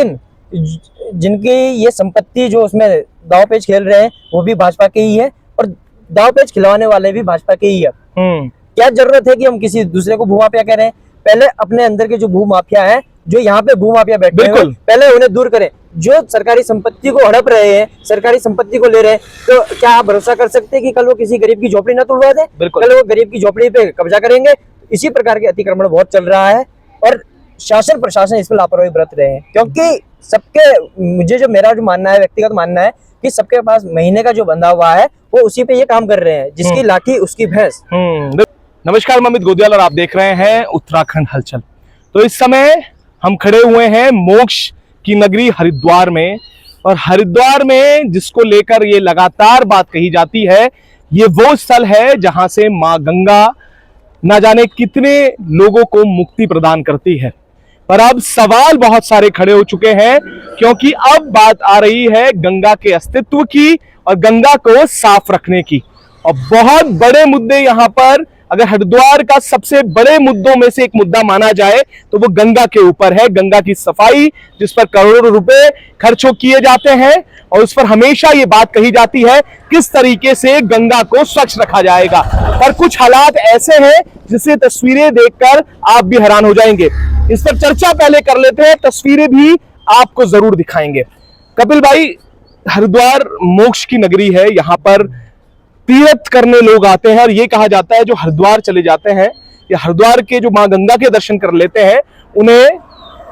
जिनकी ये संपत्ति जो उसमें दाव पेच खेल रहे हैं वो भी भाजपा के ही है और दाव पेच खिलवाने वाले भी भाजपा के ही है। क्या जरूरत है कि हम किसी दूसरे को भूमाफिया कह रहे हैं? पहले अपने अंदर के जो भूमाफिया है, जो यहाँ पे भूमाफिया बैठे हैं, पहले उन्हें दूर करें। जो सरकारी संपत्ति को हड़प रहे हैं, सरकारी संपत्ति को ले रहे हैं, तो क्या आप भरोसा कर सकते हैं कि कल वो किसी गरीब की झोपड़ी ना तोड़वा दे? कल वो गरीब की झोपड़ी पे कब्जा करेंगे? इसी प्रकार के अतिक्रमण बहुत चल रहा है और शासन प्रशासन इसमें लापरवाही बरत रहे हैं, क्योंकि सबके मेरा जो मानना है, व्यक्तिगत मानना है कि सबके पास महीने का जो बंधा हुआ है वो उसी पे ये काम कर रहे हैं, जिसकी लाठी उसकी भैंस। नमस्कार, मैं अमित गोदियाल और आप देख रहे हैं उत्तराखंड हलचल। तो इस समय हम खड़े हुए हैं मोक्ष की नगरी हरिद्वार में, और हरिद्वार में जिसको लेकर ये लगातार बात कही जाती है, ये वो स्थल है जहां से मां गंगा ना जाने कितने लोगों को मुक्ति प्रदान करती है। पर अब सवाल बहुत सारे खड़े हो चुके हैं, क्योंकि अब बात आ रही है गंगा के अस्तित्व की और गंगा को साफ रखने की। और बहुत बड़े मुद्दे यहां पर, अगर हरिद्वार का सबसे बड़े मुद्दों में से एक मुद्दा माना जाए तो वो गंगा के ऊपर है। गंगा की सफाई, जिस पर करोड़ों रुपए खर्च किए जाते हैं, और उस पर हमेशा ये बात कही जाती है किस तरीके से गंगा को स्वच्छ रखा जाएगा। पर कुछ हालात ऐसे हैं जिसे तस्वीरें देखकर आप भी हैरान हो जाएंगे। इस पर चर्चा पहले कर लेते हैं, तस्वीरें भी आपको जरूर दिखाएंगे। कपिल भाई, हरिद्वार मोक्ष की नगरी है, यहाँ पर तीर्थ करने लोग आते हैं, और ये कहा जाता है जो हरिद्वार चले जाते हैं या हरिद्वार के जो मां गंगा के दर्शन कर लेते हैं, उन्हें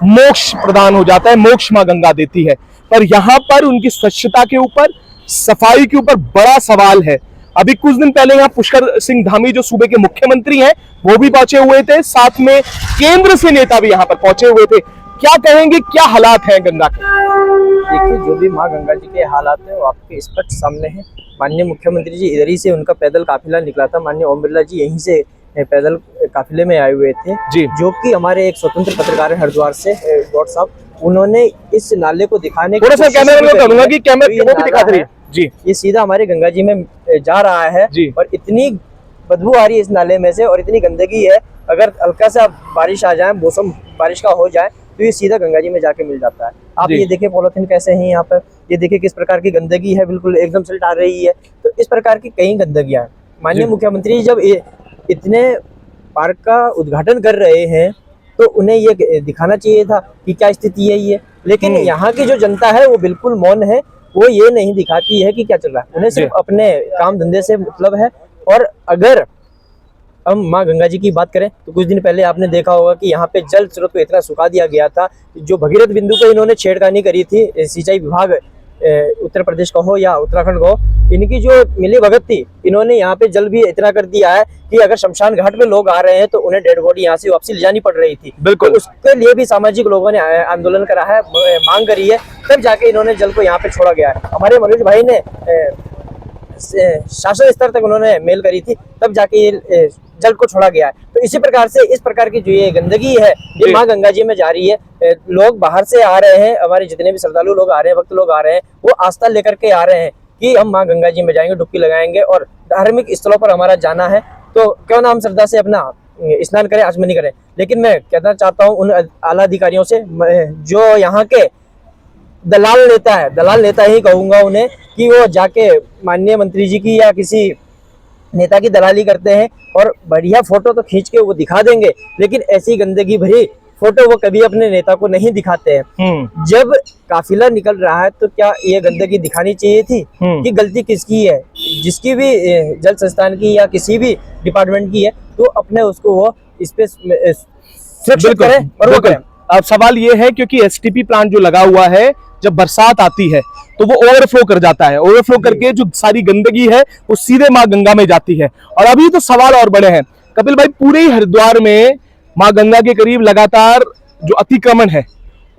मोक्ष प्रदान हो जाता है, मोक्ष मां गंगा देती है। पर यहाँ पर उनकी स्वच्छता के ऊपर, सफाई के ऊपर बड़ा सवाल है। अभी कुछ दिन पहले यहाँ पुष्कर सिंह धामी जो सूबे के मुख्यमंत्री हैं, वो भी पहुंचे हुए थे, साथ में केंद्र से नेता भी यहाँ पर पहुंचे हुए थे। क्या कहेंगे, क्या हालात हैं गंगा के? देखिए, जो भी माँ गंगा जी के हालात है वो आपके स्पष्ट सामने है। माननीय मुख्यमंत्री जी इधर ही से, उनका पैदल काफिला निकला था। माननीय ओम बिरला जी यहीं से पैदल काफिले में आए हुए थे जी। जो कि हमारे एक स्वतंत्र पत्रकार है हरिद्वार से, गौड़ साहब, उन्होंने इस नाले को दिखाने थोड़ा सा कैमरा में करूंगा कि कैमरा वो भी दिखा दे जी। ये सीधा हमारे गंगा जी में जा रहा है जी। और इतनी बदबू आ रही है इस नाले में से, और इतनी गंदगी है, अगर हल्का सा बारिश आ जाए, मौसम बारिश का हो जाए, तो ये सीधा गंगा जी में जाके मिल जाता है। आप ये देखिए पॉलिथीन कैसे हैं यहाँ पर, ये देखिए किस प्रकार की गंदगी है, बिल्कुल एकदम से आ रही है। तो इस प्रकार की कई गंदगियां हैं। माननीय मुख्यमंत्री जब इतने पार्क का उद्घाटन कर रहे हैं तो उन्हें ये दिखाना चाहिए था कि क्या स्थिति है ये। लेकिन यहाँ की जो जनता है वो बिल्कुल मौन है, वो ये नहीं दिखाती है कि क्या चल रहा है। उन्हें सिर्फ अपने काम धंधे से मतलब है। और अगर हम माँ गंगा जी की बात करें तो कुछ दिन पहले आपने देखा होगा कि यहाँ पे जल स्रोत को इतना सुखा दिया गया था, जो भगीरथ बिंदु पे इन्होंने छेड़खानी करी थी। सिंचाई विभाग उत्तर प्रदेश का हो या उत्तराखंड का हो, इनकी जो मिली भगत थी, इन्होंने यहाँ पे जल भी इतना कर दिया है कि अगर शमशान घाट पे लोग आ रहे हैं तो उन्हें डेड बॉडी यहाँ से वापसी ले जानी पड़ रही थी। बिल्कुल, तो उसके लिए भी सामाजिक लोगों ने आंदोलन करा है, मांग करी है, तब जाके इन्होंने जल को यहाँ पे छोड़ा गया है। हमारे मनोज भाई ने शासन स्तर तक उन्होंने मेल करी थी, तब जाके ये जल को छोड़ा गया है। तो इसी प्रकार से इस प्रकार की जो ये गंदगी है ये माँ गंगा जी में जा रही है। लोग बाहर से आ रहे हैं, हमारे जितने भी श्रद्धालु लोग आ रहे हैं, भक्त लोग आ रहे हैं, वो आस्था लेकर के आ रहे हैं कि हम माँ गंगा जी में जाएंगे, डुबकी लगाएंगे, और धार्मिक स्थलों पर हमारा जाना है तो क्यों ना हम श्रद्धा से अपना स्नान करें, आचमनी करें। लेकिन मैं कहना चाहता हूँ उन आला अधिकारियों से जो यहाँ के दलाल नेता ही कहूंगा उन्हें, कि वो जाके माननीय मंत्री जी की या किसी नेता की दलाली करते हैं और बढ़िया फोटो तो खींच के वो दिखा देंगे, लेकिन ऐसी गंदगी भरी फोटो वो कभी अपने नेता को नहीं दिखाते हैं। जब काफिला निकल रहा है तो क्या ये गंदगी दिखानी चाहिए थी? कि गलती किसकी है? जिसकी भी जल संस्थान की या किसी भी डिपार्टमेंट की है, तो अपने उसको वो इस पे सुरक्षित करें और वो करें। अब सवाल ये है, क्योंकि एसटीपी प्लांट जो लगा हुआ है, जब बरसात आती है तो वो ओवरफ्लो कर जाता है, ओवरफ्लो करके जो सारी गंदगी है वो सीधे माँ गंगा में जाती है। और अभी तो सवाल और बड़े हैं कपिल भाई, पूरे हरिद्वार में माँ गंगा के करीब लगातार जो अतिक्रमण है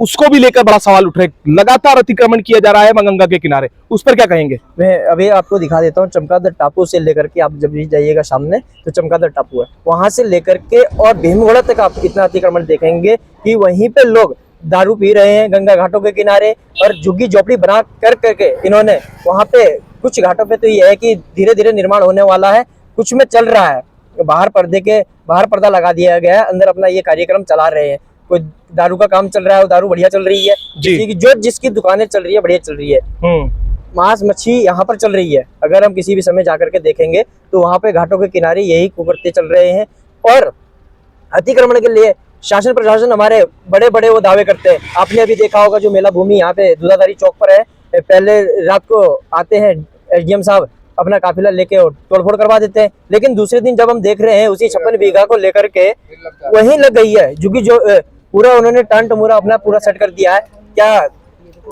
उसको भी लेकर बड़ा सवाल उठ रहा है। लगातार अतिक्रमण किया जा रहा है माँ गंगा के किनारे, उस पर क्या कहेंगे? मैं अभी आपको दिखा देता हूँ। चमगादड़ टापू से लेकर के, आप जब भी जाइएगा सामने तो चमगादड़ टापू है, वहां से लेकर के और भीमगोड़ा तक आप इतना अतिक्रमण देखेंगे कि वहीं पे लोग दारू पी रहे हैं गंगा घाटों के किनारे, और झुग्गी झोपड़ी बना कर करके इन्होंने वहां पे, कुछ घाटों पे तो ये है कि धीरे धीरे निर्माण होने वाला है, कुछ में चल रहा है, बाहर पर्दा लगा दिया गया है, अंदर अपना ये कार्यक्रम चला रहे हैं। कोई दारू का काम चल रहा है, वो दारू बढ़िया चल रही है, जी। जिसकी दुकानें चल रही है बढ़िया चल रही है। मांस मच्छी यहाँ पर चल रही है। अगर हम किसी भी समय जाकर के देखेंगे तो वहाँ पे घाटों के किनारे यही कुकर्ते चल रहे हैं। और अतिक्रमण के लिए शासन प्रशासन हमारे बड़े बड़े वो दावे करते हैं। आपने अभी देखा होगा जो मेला भूमि यहाँ पे दूधाधारी चौक पर है, पहले रात को आते हैं एसडीएम साहब, अपना काफिला लेके और तोड़फोड़ करवा देते हैं, लेकिन दूसरे दिन जब हम देख रहे हैं उसी 56 बीघा को लेकर के वहीं लग गई है, क्योंकि जो पूरा उन्होंने टंट मुरा अपना पूरा सेट कर दिया है। क्या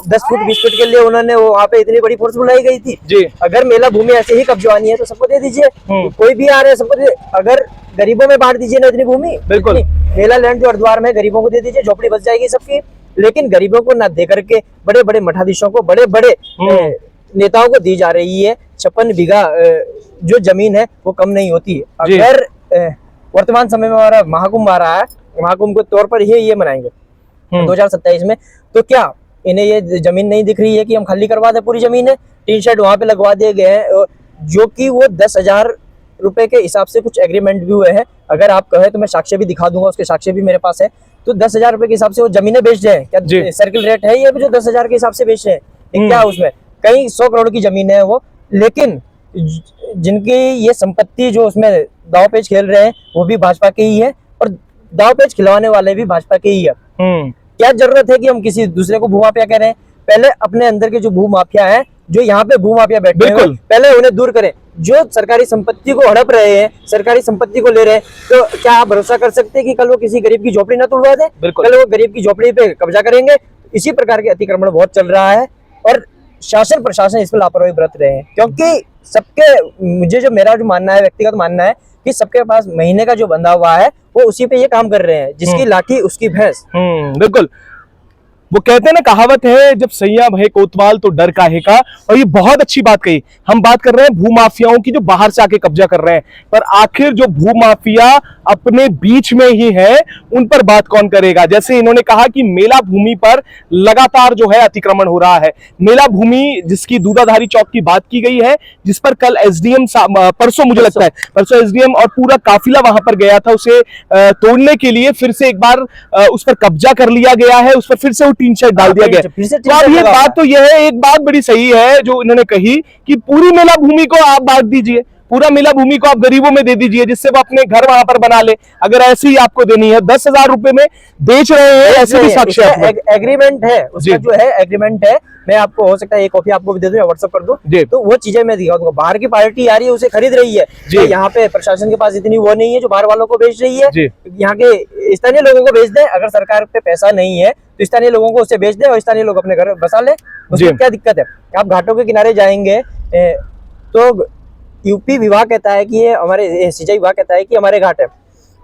10 फुट 20 फुट के लिए उन्होंने वहाँ पे इतनी बड़ी फोर्स बुलाई गई थी जी। अगर मेला भूमि ऐसे ही कब्जवानी है तो सबको दे दीजिए, कोई भी आ रहे हैं सबको अगर गरीबों में बांट दीजिए ना इतनी भूमि। बिल्कुल। मेला लैंड जो हरिद्वार में गरीबों को दे दीजिए, झोपड़ी बच जाएगी सबकी। लेकिन गरीबों को ना दे करके बड़े बड़े मठाधीशों को, बड़े बड़े नेताओं को दी जा रही है। 56 बीघा जो जमीन है वो कम नहीं होती। अगर वर्तमान समय में हमारा महाकुंभ आ रहा है, महाकुंभ के तौर पर ये मनाएंगे 2027 में, तो क्या इन्हें ये जमीन नहीं दिख रही है कि हम खाली करवा दें पूरी जमीन है? टीन शेड वहां पे लगवा दिए गए हैं, जो कि वो 10,000 रुपए के हिसाब से कुछ एग्रीमेंट भी हुए हैं। अगर आप कहें तो मैं साक्ष्य भी दिखा दूंगा, उसके साक्ष्य भी मेरे पास है। तो 10,000 रुपए के हिसाब से वो जमीनें बेच रहे हैं। क्या सर्किल रेट है ये जो 10,000 के हिसाब से बेच रहे हैं? क्या उसमें कई 100 करोड़ की जमीन है वो, लेकिन जिनकी ये संपत्ति जो उसमें दाव पेच खेल रहे हैं वो भी भाजपा के ही है, और दाव पेच खिलवाने वाले भी भाजपा के ही है। क्या जरूरत है कि हम किसी दूसरे को भूमाफिया कह रहे हैं? पहले अपने अंदर के जो भूमाफिया है, जो यहाँ पे भूमाफिया बैठे हैं, पहले उन्हें दूर करें। जो सरकारी संपत्ति को हड़प रहे हैं, सरकारी संपत्ति को ले रहे हैं, तो क्या आप भरोसा कर सकते हैं कि कल वो किसी गरीब की झोपड़ी ना तोड़वा दे? कल वो गरीब की झोपड़ी पे कब्जा करेंगे। इसी प्रकार के अतिक्रमण बहुत चल रहा है और शासन प्रशासन इस पर लापरवाही बरत रहे हैं, क्योंकि सबके मेरा जो मानना है, व्यक्तिगत मानना है कि सबके पास महीने का जो बंधा हुआ है वो उसी पे ये काम कर रहे हैं, जिसकी लाठी उसकी भैंस। बिल्कुल। वो कहते हैं ना, कहावत है, जब सैया भय कोतवाल तो डर काहे का। और ये बहुत अच्छी बात कही। हम बात कर रहे हैं भूमाफियाओं की जो बाहर से आके कब्जा कर रहे हैं, पर आखिर जो भूमाफिया अपने बीच में ही है उन पर बात कौन करेगा? जैसे इन्होंने कहा कि मेला भूमि पर लगातार जो है अतिक्रमण हो रहा है। मेला भूमि जिसकी दूधाधारी चौक की बात की गई है, जिस पर कल एसडीएम परसों, मुझे लगता है परसों एसडीएम और पूरा काफिला वहां पर गया था उसे तोड़ने के लिए। फिर से एक बार उस पर कब्जा कर लिया गया है, उस पर फिर से टीन शेड डाल दिया गया। तो अब ये बात तो यह है, एक बात बड़ी सही है जो इन्होंने कही कि पूरी मेला भूमि को आप बांट दीजिए, पूरा मेला भूमि को आप गरीबों में दे दीजिए, जिससे वो अपने घर वहां पर बना ले। अगर ऐसे ही आपको देनी है, 10,000 रुपए में बेच रहे हैं, ऐसे भी साक्ष्य एग्रीमेंट है उसका, जो है एग्रीमेंट है। मैं आपको हो सकता है एक कॉपी आपको भी दे दूं या व्हाट्सएप कर दूं, तो वो चीजें मैं दिखा दूंगा। बाहर की पार्टी आ रही है, उसे खरीद रही है, तो यहाँ पे प्रशासन के पास इतनी वो नहीं है जो बाहर वालों को बेच रही है। यहाँ के स्थानीय लोगों को बेच दे। अगर सरकार पे पैसा नहीं है तो स्थानीय लोगों को उससे बेच दे और स्थानीय लोग अपने घर बसा ले। उसमें क्या दिक्कत है? आप घाटों के किनारे जाएंगे तो यूपी विभाग कहता है कि ये हमारे सिंचाई विभाग कहता है कि हमारे घाट है,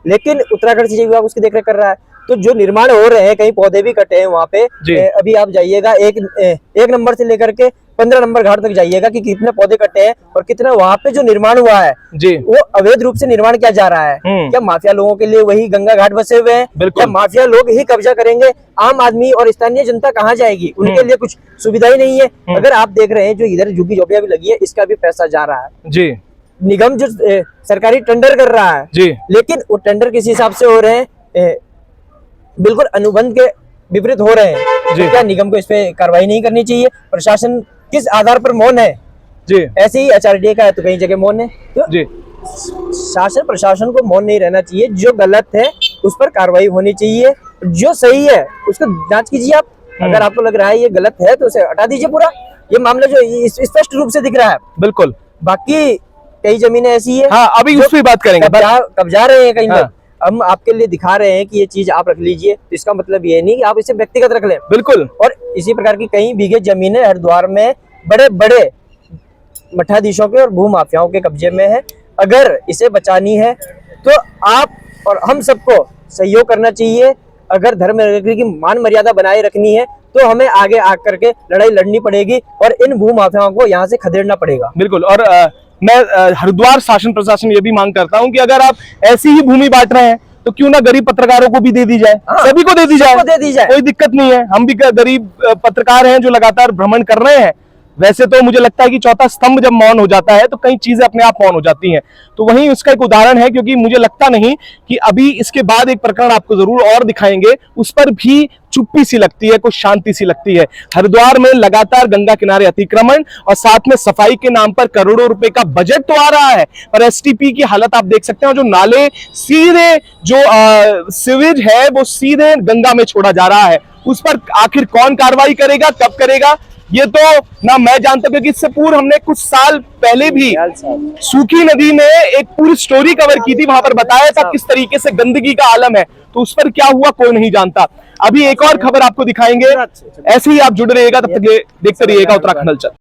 लेकिन उत्तराखंड सिंचाई विभाग उसकी देखरेख कर रहा है। तो जो निर्माण हो रहे हैं, कहीं पौधे भी कटे हैं वहाँ पे। अभी आप जाइएगा एक नंबर से लेकर के 15 नंबर घाट तक जाइएगा कि कितने पौधे कटे हैं और कितना वहाँ पे जो निर्माण हुआ है वो अवैध रूप से निर्माण किया जा रहा है। क्या माफिया लोगों के लिए वही गंगा घाट बसे हुए हैं? क्या माफिया लोग ही कब्जा करेंगे? आम आदमी और स्थानीय जनता कहाँ जाएगी? उनके लिए कुछ सुविधा ही नहीं है। अगर आप देख रहे हैं जो इधर झुग्गी झोपड़ियां भी लगी है, इसका भी पैसा जा रहा है। निगम जो सरकारी टेंडर कर रहा है, लेकिन वो टेंडर किस हिसाब से हो रहे हैं? बिल्कुल अनुबंध के विपरीत हो रहे हैं। क्या निगम को इस पे कार्रवाई नहीं करनी चाहिए? प्रशासन किस आधार पर मौन है? ऐसे ही एचआरडीए का है तो कई जगह मौन है। तो शासन प्रशासन को मौन नहीं रहना चाहिए। जो गलत है उस पर कार्रवाई होनी चाहिए, जो सही है उसको जांच कीजिए आप। अगर आपको लग रहा है ये गलत है तो उसे हटा दीजिए। पूरा ये मामला जो स्पष्ट रूप से दिख रहा है। बिल्कुल। बाकी कई जमीनें ऐसी है, हाँ, अभी उस पर बात करेंगे, कब्जा रहे हैं कहीं पर। हम आपके लिए दिखा रहे हैं कि ये चीज आप रख लीजिए, तो इसका मतलब ये नहीं कि आप इसे व्यक्तिगत रख लें। बिल्कुल। और इसी प्रकार की कई बीघे जमीनें हरिद्वार में बड़े बड़े मठाधीशों के और भूमाफियाओं के कब्जे में है। अगर इसे बचानी है तो आप और हम सबको सहयोग करना चाहिए। अगर धर्म की मान मर्यादा बनाए रखनी है तो हमें आगे आकर के लड़ाई लड़नी पड़ेगी और इन भूमाफियाओं को यहाँ से खदेड़ना पड़ेगा। बिल्कुल। और मैं हरिद्वार शासन प्रशासन ये भी मांग करता हूं कि अगर आप ऐसी ही भूमि बांट रहे हैं तो क्यों ना गरीब पत्रकारों को भी दे दी जाए। सभी को दे दी जाए, कोई दिक्कत नहीं है। हम भी गरीब पत्रकार हैं जो लगातार भ्रमण कर रहे हैं, वैसे तो मुझे लगता है कि चौथा स्तंभ जब मौन हो जाता है तो कई चीजें अपने आप मौन हो जाती हैं। तो वहीं उसका एक उदाहरण है, क्योंकि मुझे लगता नहीं कि अभी इसके बाद एक प्रकरण आपको जरूर और दिखाएंगे, उस पर भी चुप्पी सी लगती है, कुछ शांति सी लगती है। हरिद्वार में लगातार गंगा किनारे अतिक्रमण और साथ में सफाई के नाम पर करोड़ों रुपए का बजट तो आ रहा है, पर एसटीपी की हालत आप देख सकते हैं। जो नाले सीधे जो सीवेज है वो सीधे गंगा में छोड़ा जा रहा है, उस पर आखिर कौन कार्रवाई करेगा, कब करेगा, ये तो ना मैं जानता, क्योंकि इससे पूर्व हमने कुछ साल पहले भी सूखी नदी में एक पूरी स्टोरी कवर की थी, वहां पर बताया था किस तरीके से गंदगी का आलम है। तो उस पर क्या हुआ कोई नहीं जानता। अभी एक और खबर आपको दिखाएंगे, ऐसे ही आप जुड़े रहिएगा, तब तक देखते रहिएगा उत्तराखंड हलचल।